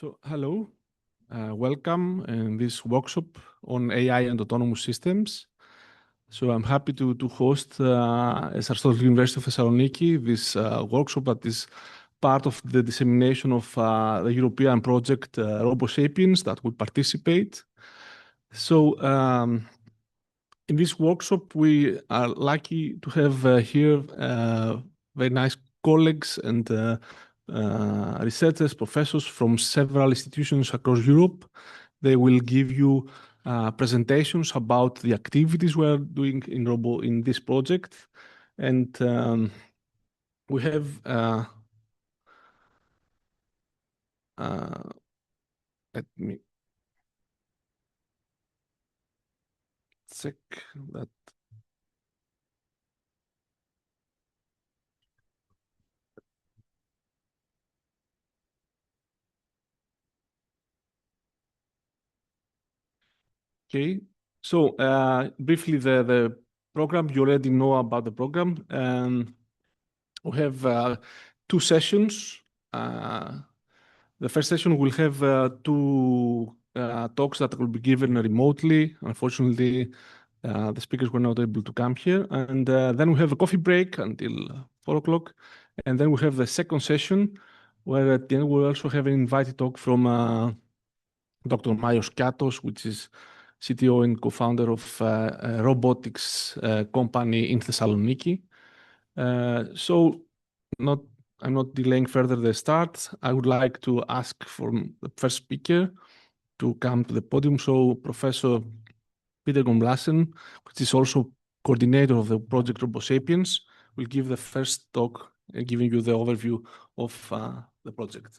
Hello, welcome in this workshop on AI and autonomous systems. I'm happy to host as Aristotle University of Thessaloniki this workshop that is part of the dissemination of the European project RoboSAPIENS that we participate. In this workshop, we are lucky to have here very nice colleagues and researchers, professors from several institutions across Europe. They will give you presentations about the activities we are doing in this project. And we have let me check that. Okay, so briefly, the program, you already know about the program. We have two sessions. The first session will have two talks that will be given remotely. Unfortunately, the speakers were not able to come here. And then we have a coffee break until 4 o'clock. And then we have the second session, where at the end we also have an invited talk from Dr. Marios Kiatos, which is CTO and co-founder of a robotics company in Thessaloniki. I'm not delaying further the start. I would like to ask for the first speaker to come to the podium. So Professor Peter Gomlassen, which is also coordinator of the project RoboSAPIENS, will give the first talk, giving you the overview of the project.